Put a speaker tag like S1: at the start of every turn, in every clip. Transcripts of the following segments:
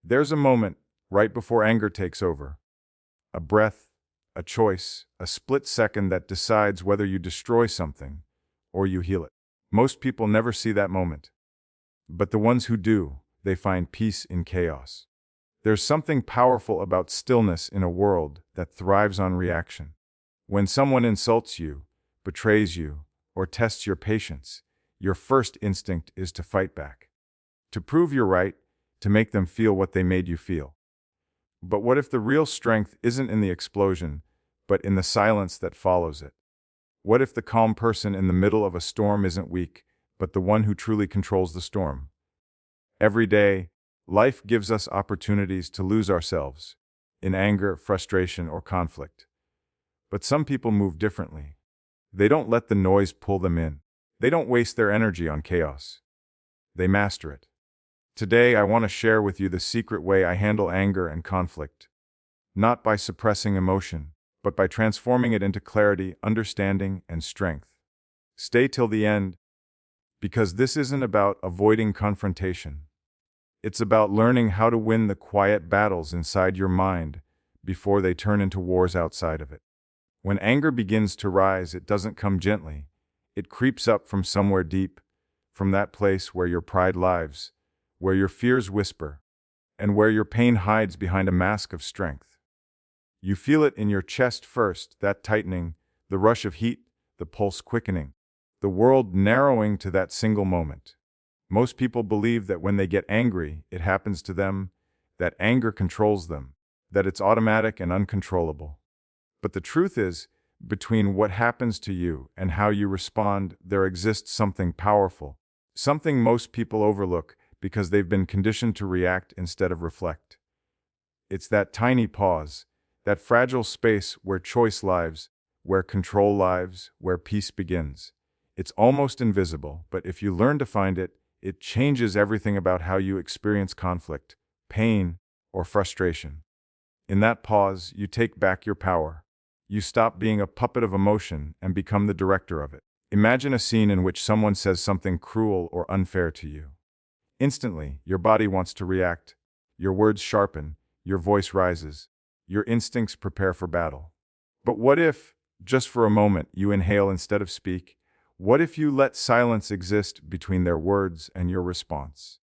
S1: There's a moment right before anger takes over. A breath, a choice, a split second that decides whether you destroy something or you heal it. Most people never see that moment. But the ones who do, they find peace in chaos. There's something powerful about stillness in a world that thrives on reaction. When someone insults you, betrays you, or tests your patience, your first instinct is to fight back. To prove you're right, to make them feel what they made you feel. But what if the real strength isn't in the explosion, but in the silence that follows it? What if the calm person in the middle of a storm isn't weak, but the one who truly controls the storm? Every day, life gives us opportunities to lose ourselves, in anger, frustration, or conflict. But some people move differently. They don't let the noise pull them in. They don't waste their energy on chaos. They master it. Today, I want to share with you the secret way I handle anger and conflict. Not by suppressing emotion, but by transforming it into clarity, understanding, and strength. Stay till the end, because this isn't about avoiding confrontation. It's about learning how to win the quiet battles inside your mind before they turn into wars outside of it. When anger begins to rise, it doesn't come gently. It creeps up from somewhere deep, from that place where your pride lives, where your fears whisper, and where your pain hides behind a mask of strength. You feel it in your chest first, that tightening, the rush of heat, the pulse quickening, the world narrowing to that single moment. Most people believe that when they get angry, it happens to them, that anger controls them, that it's automatic and uncontrollable. But the truth is, between what happens to you and how you respond, there exists something powerful, something most people overlook because they've been conditioned to react instead of reflect. It's that tiny pause, that fragile space where choice lives, where control lives, where peace begins. It's almost invisible, but if you learn to find it, it changes everything about how you experience conflict, pain, or frustration. In that pause, you take back your power. You stop being a puppet of emotion and become the director of it. Imagine a scene in which someone says something cruel or unfair to you. Instantly, your body wants to react. Your words sharpen, your voice rises, your instincts prepare for battle. But what if, just for a moment, you inhale instead of speak? What if you let silence exist between their words and your response?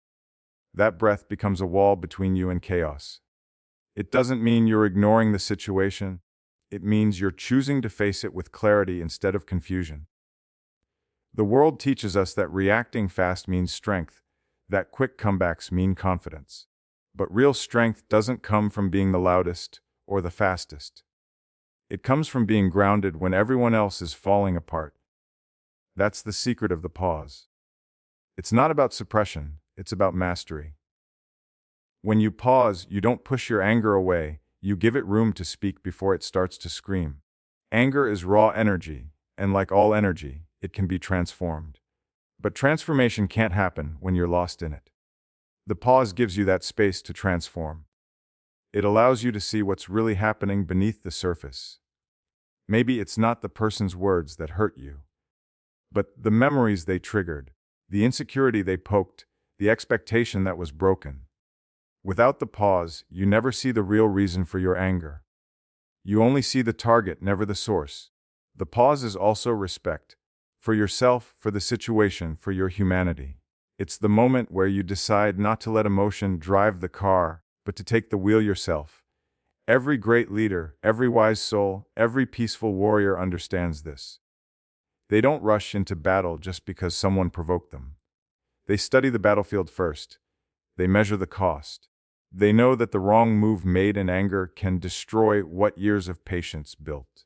S1: That breath becomes a wall between you and chaos. It doesn't mean you're ignoring the situation. It means you're choosing to face it with clarity instead of confusion. The world teaches us that reacting fast means strength, that quick comebacks mean confidence. But real strength doesn't come from being the loudest or the fastest. It comes from being grounded when everyone else is falling apart. That's the secret of the pause. It's not about suppression, it's about mastery. When you pause, you don't push your anger away, you give it room to speak before it starts to scream. Anger is raw energy, and like all energy, it can be transformed. But transformation can't happen when you're lost in it. The pause gives you that space to transform. It allows you to see what's really happening beneath the surface. Maybe it's not the person's words that hurt you, but the memories they triggered, the insecurity they poked, the expectation that was broken. Without the pause, you never see the real reason for your anger. You only see the target, never the source. The pause is also respect. For yourself, for the situation, for your humanity. It's the moment where you decide not to let emotion drive the car, but to take the wheel yourself. Every great leader, every wise soul, every peaceful warrior understands this. They don't rush into battle just because someone provoked them. They study the battlefield first. They measure the cost. They know that the wrong move made in anger can destroy what years of patience built.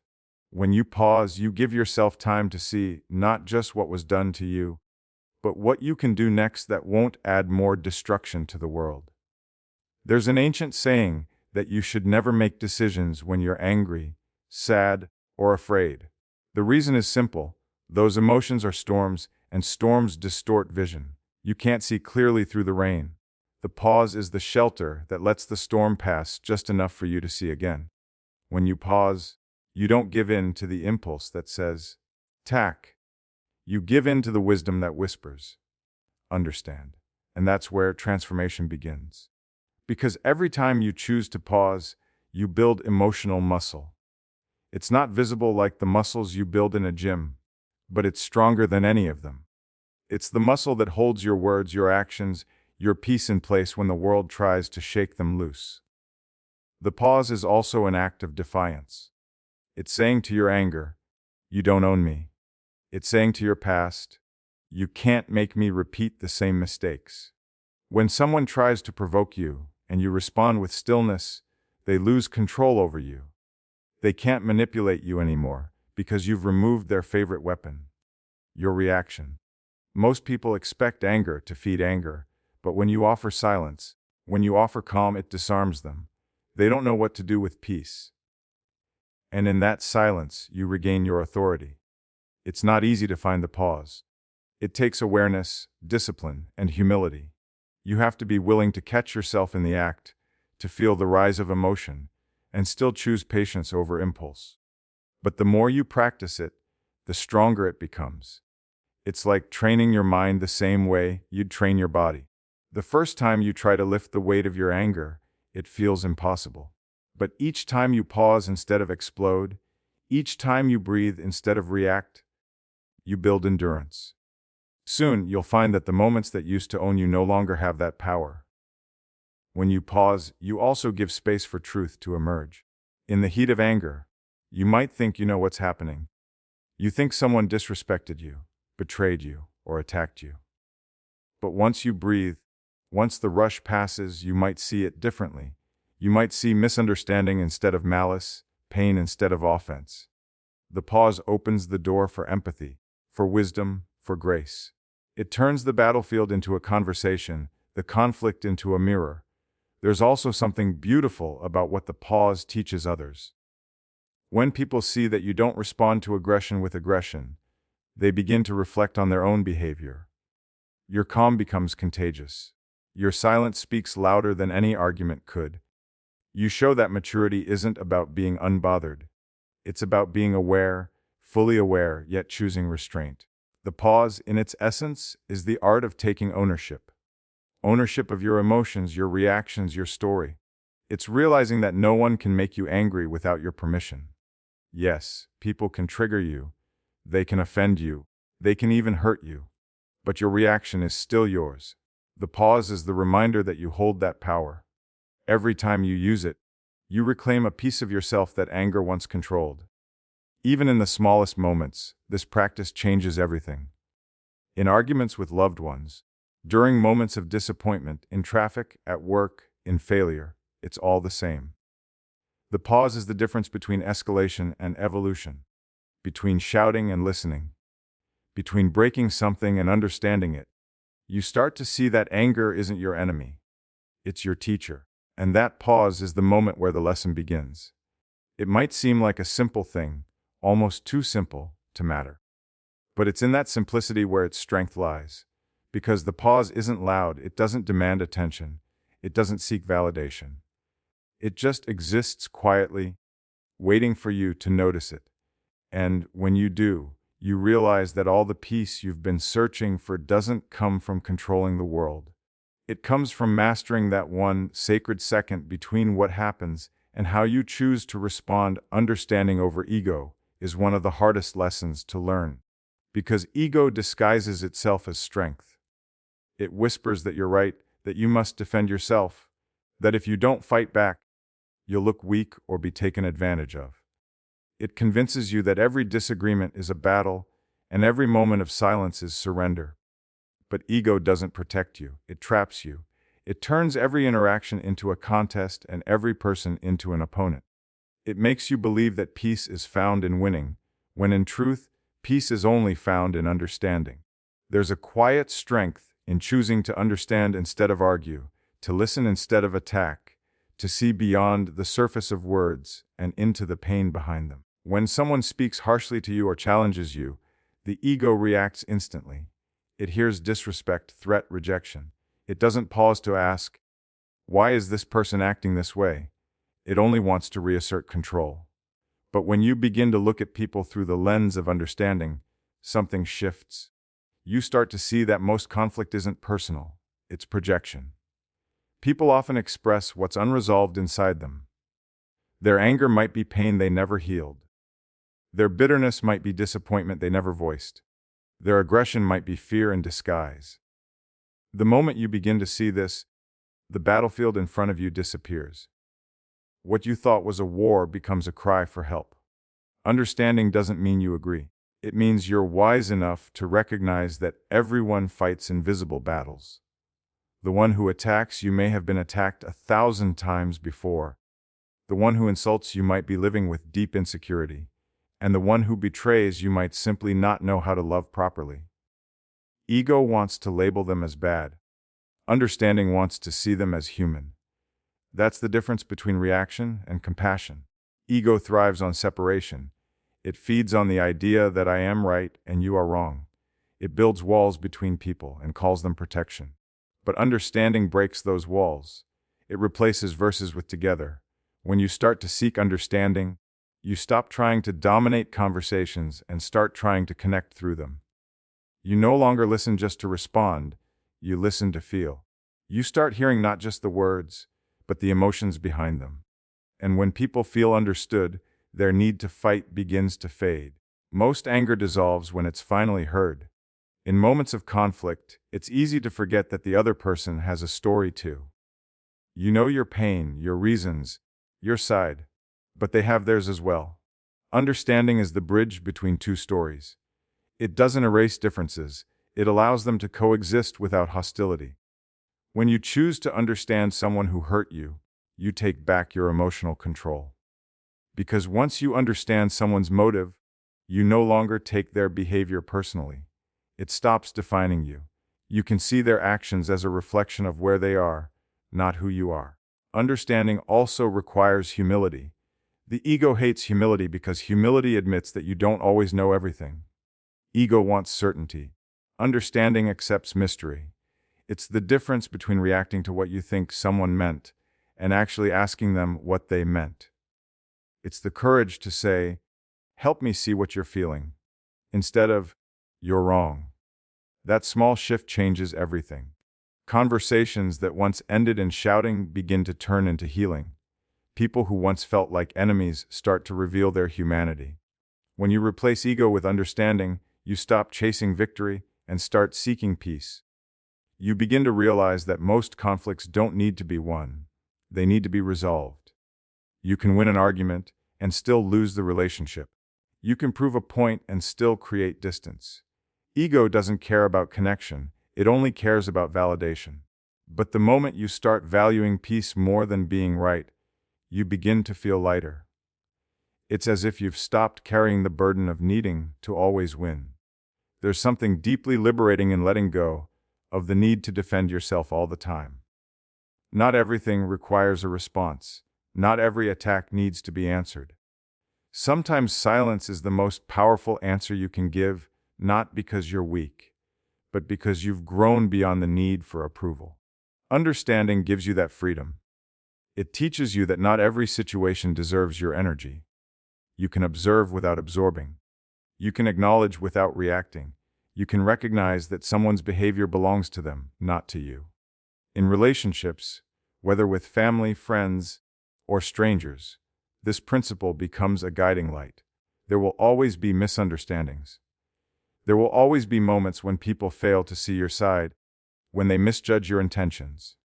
S1: When you pause, you give yourself time to see not just what was done to you, but what you can do next that won't add more destruction to the world. There's an ancient saying that you should never make decisions when you're angry, sad, or afraid. The reason is simple. Those emotions are storms, and storms distort vision. You can't see clearly through the rain. The pause is the shelter that lets the storm pass just enough for you to see again. When you pause, you don't give in to the impulse that says, "Tack." You give in to the wisdom that whispers, "Understand." And that's where transformation begins. Because every time you choose to pause, you build emotional muscle. It's not visible like the muscles you build in a gym, but it's stronger than any of them. It's the muscle that holds your words, your actions, your peace in place when the world tries to shake them loose. The pause is also an act of defiance. It's saying to your anger, "You don't own me." It's saying to your past, "You can't make me repeat the same mistakes." When someone tries to provoke you, and you respond with stillness, they lose control over you. They can't manipulate you anymore, because you've removed their favorite weapon, your reaction. Most people expect anger to feed anger, but when you offer silence, when you offer calm, it disarms them. They don't know what to do with peace. And in that silence, you regain your authority. It's not easy to find the pause. It takes awareness, discipline, and humility. You have to be willing to catch yourself in the act, to feel the rise of emotion, and still choose patience over impulse. But the more you practice it, the stronger it becomes. It's like training your mind the same way you'd train your body. The first time you try to lift the weight of your anger, it feels impossible. But each time you pause instead of explode, each time you breathe instead of react, you build endurance. Soon, you'll find that the moments that used to own you no longer have that power. When you pause, you also give space for truth to emerge. In the heat of anger, you might think you know what's happening. You think someone disrespected you, betrayed you, or attacked you. But once you breathe, once the rush passes, you might see it differently. You might see misunderstanding instead of malice, pain instead of offense. The pause opens the door for empathy, for wisdom, for grace. It turns the battlefield into a conversation, the conflict into a mirror. There's also something beautiful about what the pause teaches others. When people see that you don't respond to aggression with aggression, they begin to reflect on their own behavior. Your calm becomes contagious. Your silence speaks louder than any argument could. You show that maturity isn't about being unbothered. It's about being aware, fully aware, yet choosing restraint. The pause, in its essence, is the art of taking ownership. Ownership of your emotions, your reactions, your story. It's realizing that no one can make you angry without your permission. Yes, people can trigger you. They can offend you. They can even hurt you. But your reaction is still yours. The pause is the reminder that you hold that power. Every time you use it, you reclaim a piece of yourself that anger once controlled. Even in the smallest moments, this practice changes everything. In arguments with loved ones, during moments of disappointment, in traffic, at work, in failure, it's all the same. The pause is the difference between escalation and evolution, between shouting and listening, between breaking something and understanding it. You start to see that anger isn't your enemy, it's your teacher. And that pause is the moment where the lesson begins. It might seem like a simple thing, almost too simple to matter. But it's in that simplicity where its strength lies. Because the pause isn't loud, it doesn't demand attention, it doesn't seek validation. It just exists quietly, waiting for you to notice it. And when you do, you realize that all the peace you've been searching for doesn't come from controlling the world. It comes from mastering that one sacred second between what happens and how you choose to respond. Understanding over ego is one of the hardest lessons to learn. Because ego disguises itself as strength. It whispers that you're right, that you must defend yourself, that if you don't fight back, you'll look weak or be taken advantage of. It convinces you that every disagreement is a battle and every moment of silence is surrender. But ego doesn't protect you, it traps you. It turns every interaction into a contest and every person into an opponent. It makes you believe that peace is found in winning, when in truth, peace is only found in understanding. There's a quiet strength in choosing to understand instead of argue, to listen instead of attack, to see beyond the surface of words and into the pain behind them. When someone speaks harshly to you or challenges you, the ego reacts instantly. It hears disrespect, threat, rejection. It doesn't pause to ask, why is this person acting this way? It only wants to reassert control. But when you begin to look at people through the lens of understanding, something shifts. You start to see that most conflict isn't personal, it's projection. People often express what's unresolved inside them. Their anger might be pain they never healed. Their bitterness might be disappointment they never voiced. Their aggression might be fear in disguise. The moment you begin to see this, the battlefield in front of you disappears. What you thought was a war becomes a cry for help. Understanding doesn't mean you agree. It means you're wise enough to recognize that everyone fights invisible battles. The one who attacks you may have been attacked 1,000 times before. The one who insults you might be living with deep insecurity. And the one who betrays you might simply not know how to love properly. Ego wants to label them as bad. Understanding wants to see them as human. That's the difference between reaction and compassion. Ego thrives on separation. It feeds on the idea that I am right and you are wrong. It builds walls between people and calls them protection. But understanding breaks those walls. It replaces verses with together. When you start to seek understanding, you stop trying to dominate conversations and start trying to connect through them. You no longer listen just to respond, you listen to feel. You start hearing not just the words, but the emotions behind them. And when people feel understood, their need to fight begins to fade. Most anger dissolves when it's finally heard. In moments of conflict, it's easy to forget that the other person has a story too. You know your pain, your reasons, your side, but they have theirs as well. Understanding is the bridge between two stories. It doesn't erase differences, it allows them to coexist without hostility. When you choose to understand someone who hurt you, you take back your emotional control. Because once you understand someone's motive, you no longer take their behavior personally. It stops defining you. You can see their actions as a reflection of where they are, not who you are. Understanding also requires humility. The ego hates humility because humility admits that you don't always know everything. Ego wants certainty. Understanding accepts mystery. It's the difference between reacting to what you think someone meant and actually asking them what they meant. It's the courage to say, "Help me see what you're feeling," instead of, "You're wrong." That small shift changes everything. Conversations that once ended in shouting begin to turn into healing. People who once felt like enemies start to reveal their humanity. When you replace ego with understanding, you stop chasing victory and start seeking peace. You begin to realize that most conflicts don't need to be won. They need to be resolved. You can win an argument and still lose the relationship. You can prove a point and still create distance. Ego doesn't care about connection, it only cares about validation. But the moment you start valuing peace more than being right, you begin to feel lighter. It's as if you've stopped carrying the burden of needing to always win. There's something deeply liberating in letting go of the need to defend yourself all the time. Not everything requires a response. Not every attack needs to be answered. Sometimes silence is the most powerful answer you can give, not because you're weak, but because you've grown beyond the need for approval. Understanding gives you that freedom. It teaches you that not every situation deserves your energy. You can observe without absorbing. You can acknowledge without reacting. You can recognize that someone's behavior belongs to them, not to you. In relationships, whether with family, friends, or strangers, this principle becomes a guiding light. There will always be misunderstandings. There will always be moments when people fail to see your side, when they misjudge your intentions.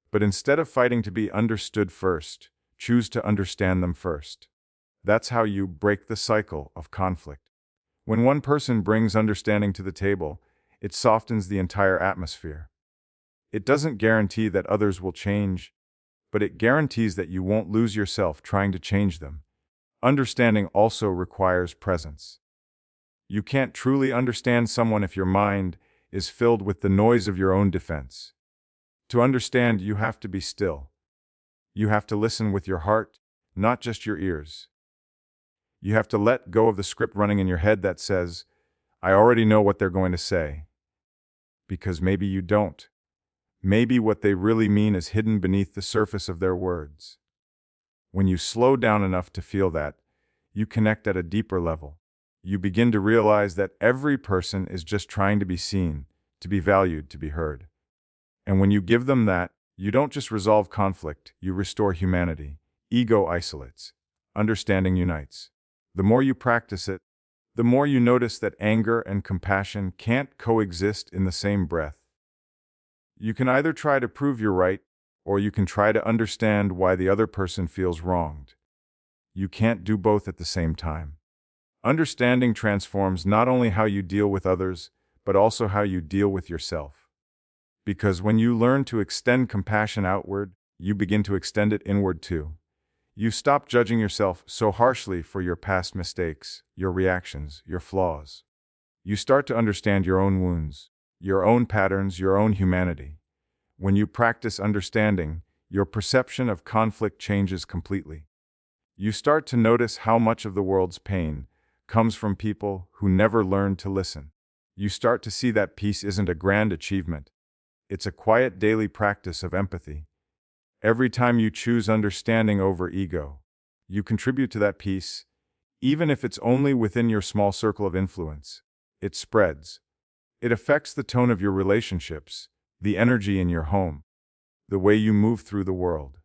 S1: But instead of fighting to be understood first, choose to understand them first. That's how you break the cycle of conflict. When one person brings understanding to the table, it softens the entire atmosphere. It doesn't guarantee that others will change, but it guarantees that you won't lose yourself trying to change them. Understanding also requires presence. You can't truly understand someone if your mind is filled with the noise of your own defense. To understand, you have to be still. You have to listen with your heart, not just your ears. You have to let go of the script running in your head that says, "I already know what they're going to say." Because maybe you don't. Maybe what they really mean is hidden beneath the surface of their words. When you slow down enough to feel that, you connect at a deeper level. You begin to realize that every person is just trying to be seen, to be valued, to be heard. And when you give them that, You don't just resolve conflict, you restore humanity. Ego isolates. Understanding unites. The more you practice it, the more you notice that anger and compassion can't coexist in the same breath. You can either try to prove you're right, or you can try to understand why the other person feels wronged. You can't do both at the same time. Understanding transforms not only how you deal with others, but also how you deal with yourself. Because when you learn to extend compassion outward, you begin to extend it inward too. You stop judging yourself so harshly for your past mistakes, your reactions, your flaws. You start to understand your own wounds, your own patterns, your own humanity. When you practice understanding, your perception of conflict changes completely. You start to notice how much of the world's pain comes from people who never learned to listen. You start to see that peace isn't a grand achievement. It's a quiet daily practice of empathy. Every time you choose understanding over ego, you contribute to that peace, even if it's only within your small circle of influence. It spreads. It affects the tone of your relationships, the energy in your home, the way you move through the world.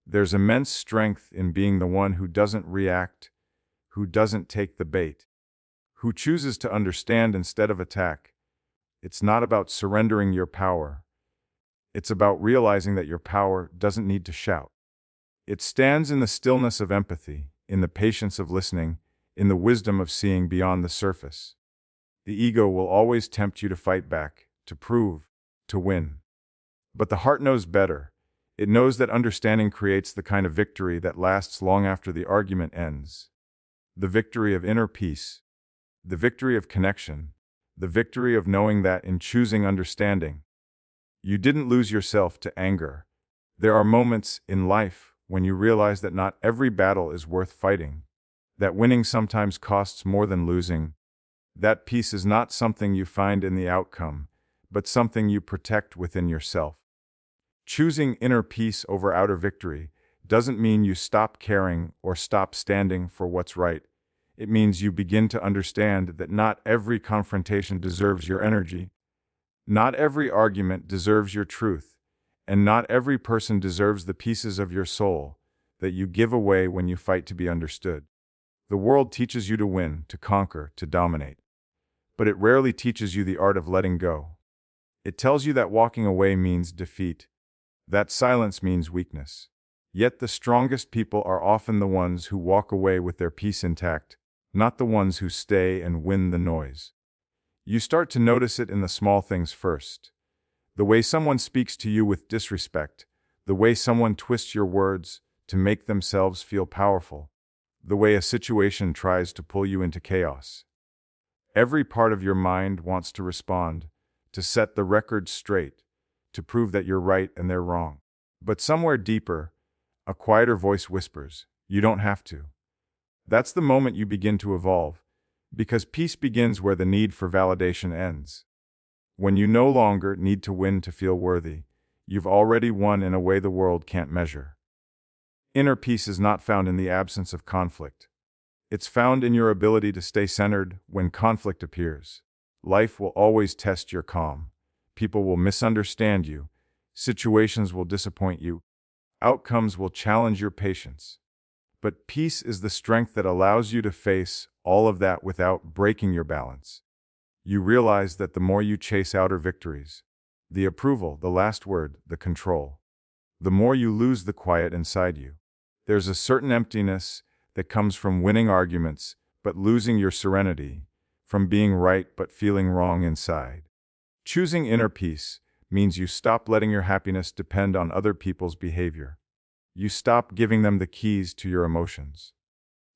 S1: There's immense strength in being the one who doesn't react, who doesn't take the bait, who chooses to understand instead of attack. It's not about surrendering your power. It's about realizing that your power doesn't need to shout. It stands in the stillness of empathy, in the patience of listening, in the wisdom of seeing beyond the surface. The ego will always tempt you to fight back, to prove, to win. But the heart knows better. It knows that understanding creates the kind of victory that lasts long after the argument ends. The victory of inner peace, the victory of connection, the victory of knowing that in choosing understanding, you didn't lose yourself to anger. There are moments in life when you realize that not every battle is worth fighting, that winning sometimes costs more than losing. That peace is not something you find in the outcome, but something you protect within yourself. Choosing inner peace over outer victory doesn't mean you stop caring or stop standing for what's right. It means you begin to understand that not every confrontation deserves your energy. Not every argument deserves your truth, and not every person deserves the pieces of your soul that you give away when you fight to be understood. The world teaches you to win, to conquer, to dominate. But it rarely teaches you the art of letting go. It tells you that walking away means defeat, that silence means weakness. Yet the strongest people are often the ones who walk away with their peace intact, not the ones who stay and win the noise. You start to notice it in the small things first. The way someone speaks to you with disrespect, the way someone twists your words to make themselves feel powerful, the way a situation tries to pull you into chaos. Every part of your mind wants to respond, to set the record straight, to prove that you're right and they're wrong. But somewhere deeper, a quieter voice whispers, you don't have to. That's the moment you begin to evolve, because peace begins where the need for validation ends. When you no longer need to win to feel worthy, you've already won in a way the world can't measure. Inner peace is not found in the absence of conflict. It's found in your ability to stay centered when conflict appears. Life will always test your calm. People will misunderstand you. Situations will disappoint you. Outcomes will challenge your patience. But peace is the strength that allows you to face all of that without breaking your balance. You realize that the more you chase outer victories, the approval, the last word, the control, the more you lose the quiet inside you. There's a certain emptiness that comes from winning arguments but losing your serenity, from being right but feeling wrong inside. Choosing inner peace means you stop letting your happiness depend on other people's behavior. You stop giving them the keys to your emotions.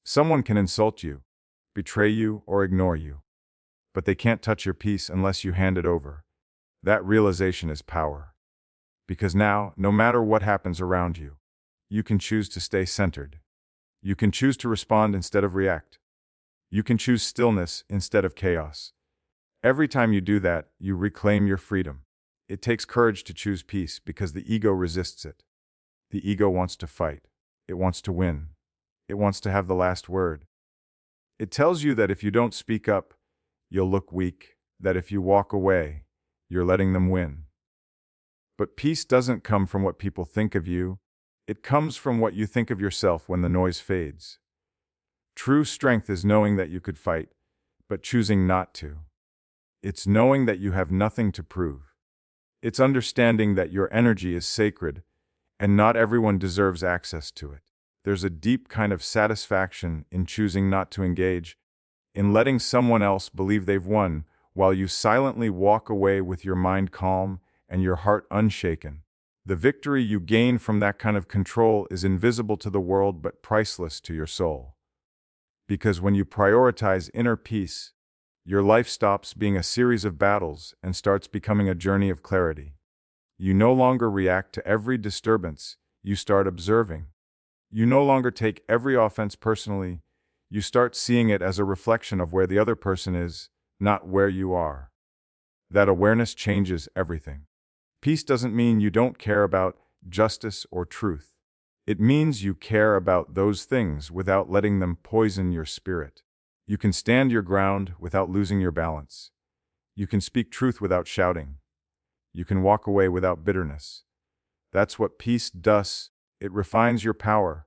S1: Someone can insult you, betray you, or ignore you, but they can't touch your peace unless you hand it over. That realization is power. Because now, no matter what happens around you, you can choose to stay centered. You can choose to respond instead of react. You can choose stillness instead of chaos. Every time you do that, you reclaim your freedom. It takes courage to choose peace because the ego resists it. The ego wants to fight. It wants to win. It wants to have the last word. It tells you that if you don't speak up, you'll look weak, that if you walk away, you're letting them win. But peace doesn't come from what people think of you. It comes from what you think of yourself when the noise fades. True strength is knowing that you could fight, but choosing not to. It's knowing that you have nothing to prove. It's understanding that your energy is sacred, and not everyone deserves access to it. There's a deep kind of satisfaction in choosing not to engage, in letting someone else believe they've won, while you silently walk away with your mind calm and your heart unshaken. The victory you gain from that kind of control is invisible to the world but priceless to your soul. Because when you prioritize inner peace, your life stops being a series of battles and starts becoming a journey of clarity. You no longer react to every disturbance, you start observing. You no longer take every offense personally, you start seeing it as a reflection of where the other person is, not where you are. That awareness changes everything. Peace doesn't mean you don't care about justice or truth. It means you care about those things without letting them poison your spirit. You can stand your ground without losing your balance. You can speak truth without shouting. You can walk away without bitterness. That's what peace does. It refines your power.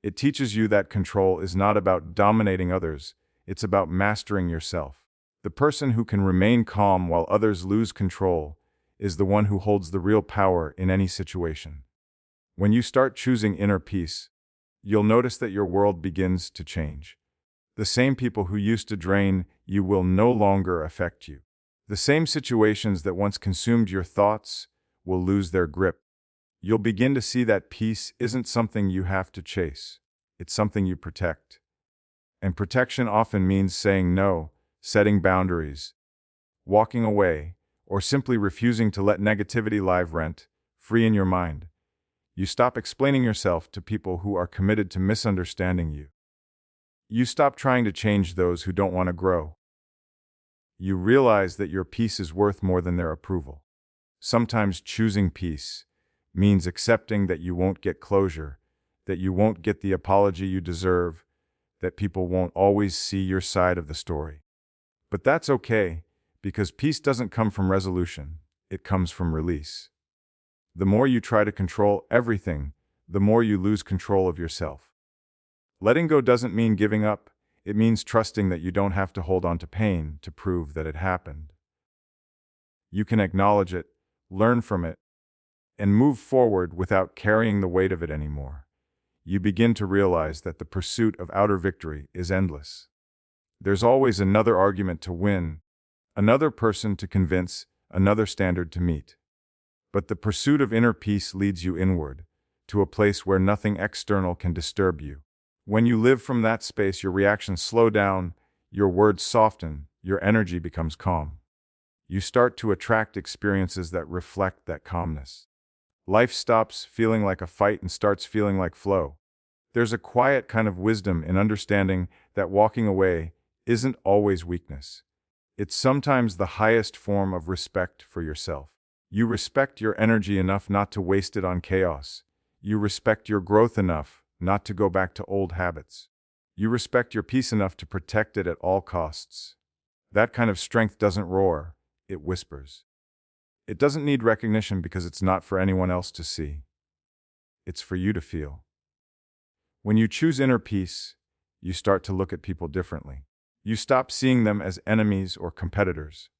S1: It teaches you that control is not about dominating others, it's about mastering yourself. The person who can remain calm while others lose control is the one who holds the real power in any situation. When you start choosing inner peace, you'll notice that your world begins to change. The same people who used to drain you will no longer affect you. The same situations that once consumed your thoughts will lose their grip. You'll begin to see that peace isn't something you have to chase. It's something you protect. And protection often means saying no, setting boundaries, walking away, or simply refusing to let negativity live rent free in your mind. You stop explaining yourself to people who are committed to misunderstanding you. You stop trying to change those who don't want to grow. You realize that your peace is worth more than their approval. Sometimes choosing peace means accepting that you won't get closure, that you won't get the apology you deserve, that people won't always see your side of the story. But that's okay, because peace doesn't come from resolution, it comes from release. The more you try to control everything, the more you lose control of yourself. Letting go doesn't mean giving up, it means trusting that you don't have to hold on to pain to prove that it happened. You can acknowledge it, learn from it, and move forward without carrying the weight of it anymore. You begin to realize that the pursuit of outer victory is endless. There's always another argument to win, another person to convince, another standard to meet. But the pursuit of inner peace leads you inward, to a place where nothing external can disturb you. When you live from that space, your reactions slow down, your words soften, your energy becomes calm. You start to attract experiences that reflect that calmness. Life stops feeling like a fight and starts feeling like flow. There's a quiet kind of wisdom in understanding that walking away isn't always weakness. It's sometimes the highest form of respect for yourself. You respect your energy enough not to waste it on chaos. You respect your growth enough not to go back to old habits. You respect your peace enough to protect it at all costs. That kind of strength doesn't roar, it whispers. It doesn't need recognition because it's not for anyone else to see. It's for you to feel. When you choose inner peace, you start to look at people differently. You stop seeing them as enemies or competitors.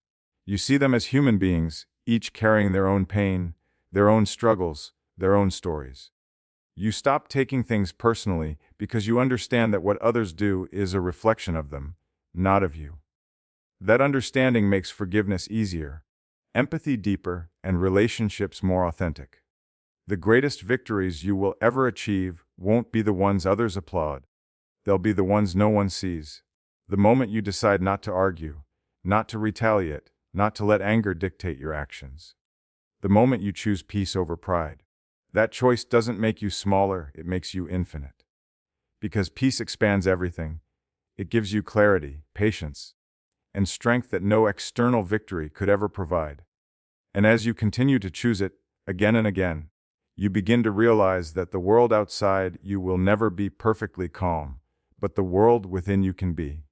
S1: You see them as human beings, each carrying their own pain, their own struggles, their own stories. You stop taking things personally because you understand that what others do is a reflection of them, not of you. That understanding makes forgiveness easier, empathy deeper, and relationships more authentic. The greatest victories you will ever achieve won't be the ones others applaud. They'll be the ones no one sees. The moment you decide not to argue, not to retaliate, not to let anger dictate your actions. The moment you choose peace over pride. That choice doesn't make you smaller, it makes you infinite. Because peace expands everything. It gives you clarity, patience, and strength that no external victory could ever provide. And as you continue to choose it, again and again, you begin to realize that the world outside you will never be perfectly calm, but the world within you can be.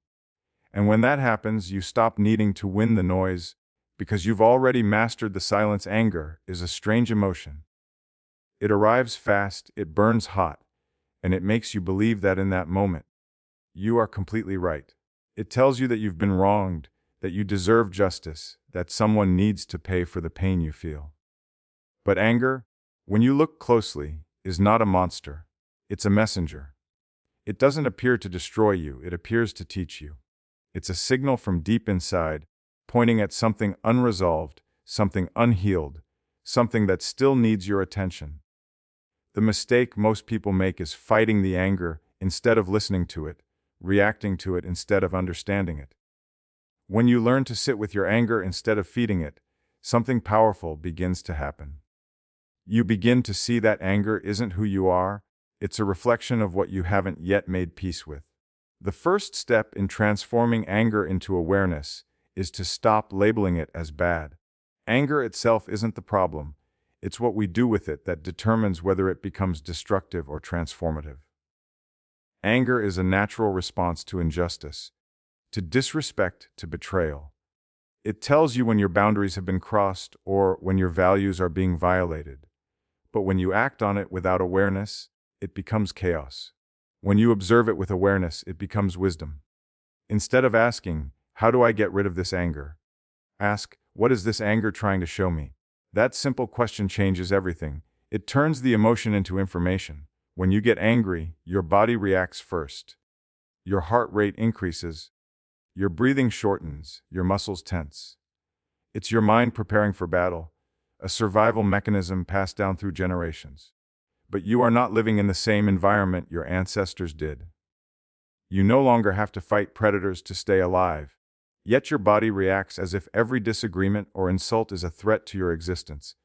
S1: And when that happens, you stop needing to win the noise because you've already mastered the silence. Anger is a strange emotion. It arrives fast, it burns hot, and it makes you believe that in that moment, you are completely right. It tells you that you've been wronged, that you deserve justice, that someone needs to pay for the pain you feel. But anger, when you look closely, is not a monster. It's a messenger. It doesn't appear to destroy you, it appears to teach you. It's a signal from deep inside, pointing at something unresolved, something unhealed, something that still needs your attention. The mistake most people make is fighting the anger instead of listening to it, reacting to it instead of understanding it. When you learn to sit with your anger instead of feeding it, something powerful begins to happen. You begin to see that anger isn't who you are, it's a reflection of what you haven't yet made peace with. The first step in transforming anger into awareness is to stop labeling it as bad. Anger itself isn't the problem, it's what we do with it that determines whether it becomes destructive or transformative. Anger is a natural response to injustice, to disrespect, to betrayal. It tells you when your boundaries have been crossed or when your values are being violated. But when you act on it without awareness, it becomes chaos. When you observe it with awareness, it becomes wisdom. Instead of asking, "How do I get rid of this anger?" ask, "What is this anger trying to show me?" That simple question changes everything. It turns the emotion into information. When you get angry, your body reacts first. Your heart rate increases, your breathing shortens, your muscles tense. It's your mind preparing for battle, a survival mechanism passed down through generations. But you are not living in the same environment your ancestors did. You no longer have to fight predators to stay alive. Yet your body reacts as if every disagreement or insult is a threat to your existence.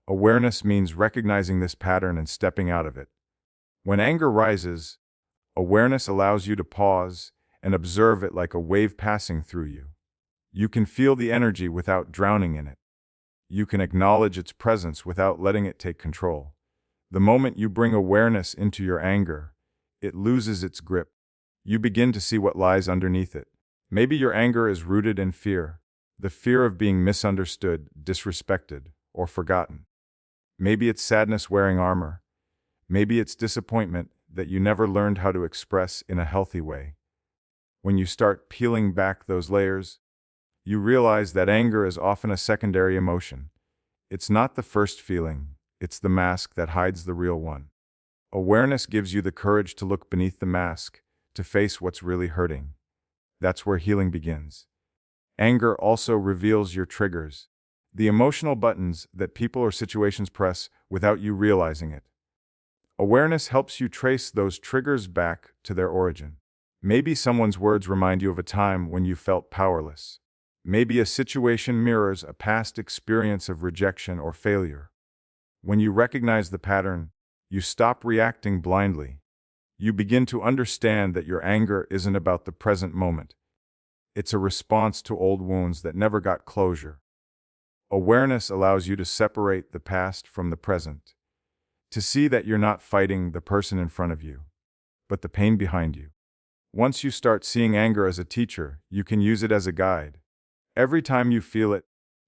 S1: Awareness means recognizing this pattern and stepping out of it. When anger rises, awareness allows you to pause and observe it like a wave passing through you. You can feel the energy without drowning in it. You can acknowledge its presence without letting it take control. The moment you bring awareness into your anger, it loses its grip. You begin to see what lies underneath it. Maybe your anger is rooted in fear, the fear of being misunderstood, disrespected, or forgotten. Maybe it's sadness wearing armor. Maybe it's disappointment that you never learned how to express in a healthy way. When you start peeling back those layers, you realize that anger is often a secondary emotion. It's not the first feeling, it's the mask that hides the real one. Awareness gives you the courage to look beneath the mask, to face what's really hurting. That's where healing begins. Anger also reveals your triggers, the emotional buttons that people or situations press without you realizing it. Awareness helps you trace those triggers back to their origin. Maybe someone's words remind you of a time when you felt powerless. Maybe a situation mirrors a past experience of rejection or failure. When you recognize the pattern, you stop reacting blindly. You begin to understand that your anger isn't about the present moment. It's a response to old wounds that never got closure. Awareness allows you to separate the past from the present, to see that you're not fighting the person in front of you, but the pain behind you. Once you start seeing anger as a teacher, you can use it as a guide. Every time you feel it,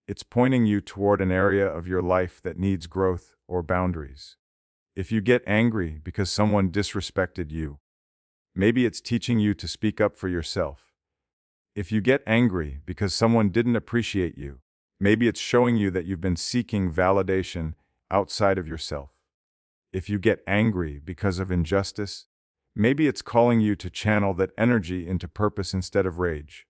S1: it's pointing you toward an area of your life that needs growth or boundaries. If you get angry because someone disrespected you, maybe it's teaching you to speak up for yourself. If you get angry because someone didn't appreciate you, maybe it's showing you that you've been seeking validation outside of yourself. If you get angry because of injustice, maybe it's calling you to channel that energy into purpose instead of rage.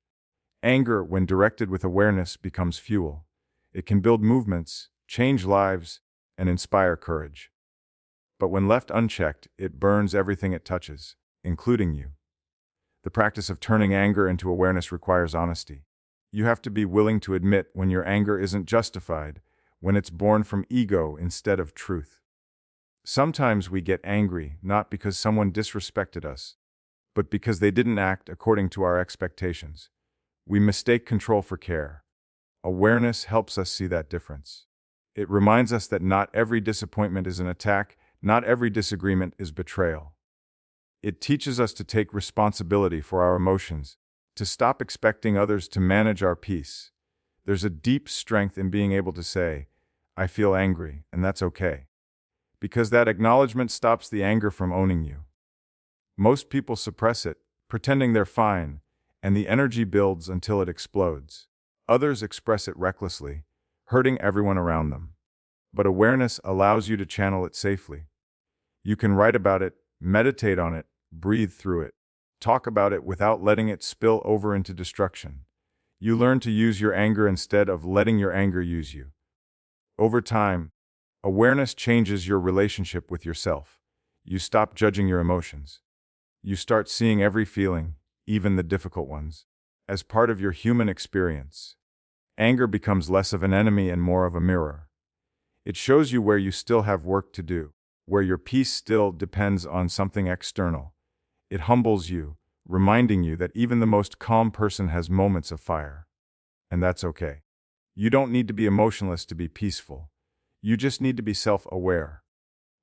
S1: Anger, when directed with awareness, becomes fuel. It can build movements, change lives, and inspire courage. But when left unchecked, it burns everything it touches, including you. The practice of turning anger into awareness requires honesty. You have to be willing to admit when your anger isn't justified, when it's born from ego instead of truth. Sometimes we get angry not because someone disrespected us, but because they didn't act according to our expectations. We mistake control for care. Awareness helps us see that difference. It reminds us that not every disappointment is an attack, not every disagreement is betrayal. It teaches us to take responsibility for our emotions, to stop expecting others to manage our peace, There's a deep strength in being able to say, I feel angry, and that's okay. Because that acknowledgement stops the anger from owning you. Most people suppress it, pretending they're fine, and the energy builds until it explodes. Others express it recklessly, hurting everyone around them. But awareness allows you to channel it safely. You can write about it, meditate on it, breathe through it, talk about it without letting it spill over into destruction. You learn to use your anger instead of letting your anger use you. Over time, awareness changes your relationship with yourself. You stop judging your emotions. You start seeing every feeling, even the difficult ones, as part of your human experience. Anger becomes less of an enemy and more of a mirror. It shows you where you still have work to do, where your peace still depends on something external. It humbles you, reminding you that even the most calm person has moments of fire. And that's okay. You don't need to be emotionless to be peaceful. You just need to be self-aware.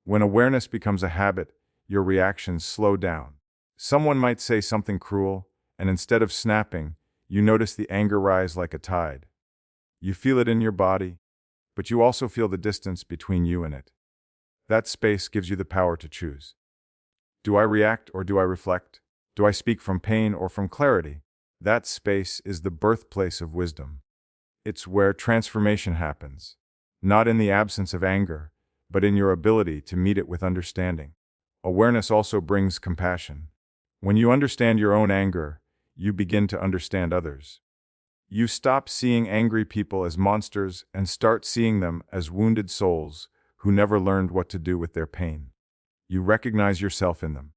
S1: When awareness becomes a habit, your reactions slow down. Someone might say something cruel, and instead of snapping, you notice the anger rise like a tide. You feel it in your body, but you also feel the distance between you and it. That space gives you the power to choose. Do I react or do I reflect? Do I speak from pain or from clarity? That space is the birthplace of wisdom. It's where transformation happens, not in the absence of anger, but in your ability to meet it with understanding. Awareness also brings compassion. When you understand your own anger, you begin to understand others. You stop seeing angry people as monsters and start seeing them as wounded souls who never learned what to do with their pain. You recognize yourself in them.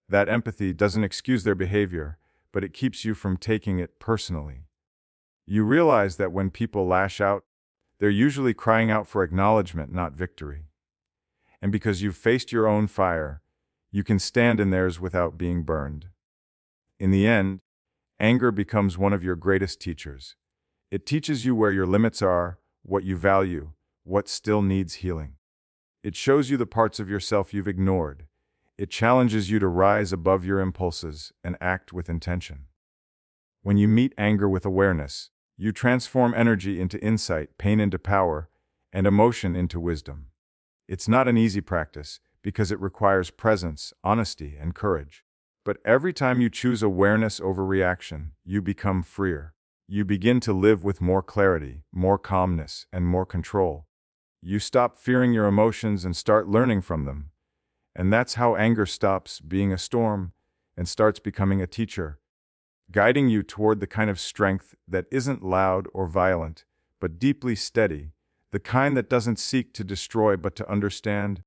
S1: That empathy doesn't excuse their behavior, but it keeps you from taking it personally. You realize that when people lash out, they're usually crying out for acknowledgement, not victory. And because you've faced your own fire, you can stand in theirs without being burned. In the end, anger becomes one of your greatest teachers. It teaches you where your limits are, what you value, what still needs healing. It shows you the parts of yourself you've ignored. It challenges you to rise above your impulses and act with intention. When you meet anger with awareness, you transform energy into insight, pain into power, and emotion into wisdom. It's not an easy practice because it requires presence, honesty, and courage. But every time you choose awareness over reaction, you become freer. You begin to live with more clarity, more calmness, and more control. You stop fearing your emotions and start learning from them. And that's how anger stops being a storm and starts becoming a teacher, guiding you toward the kind of strength that isn't loud or violent, but deeply steady, the kind that doesn't seek to destroy but to understand.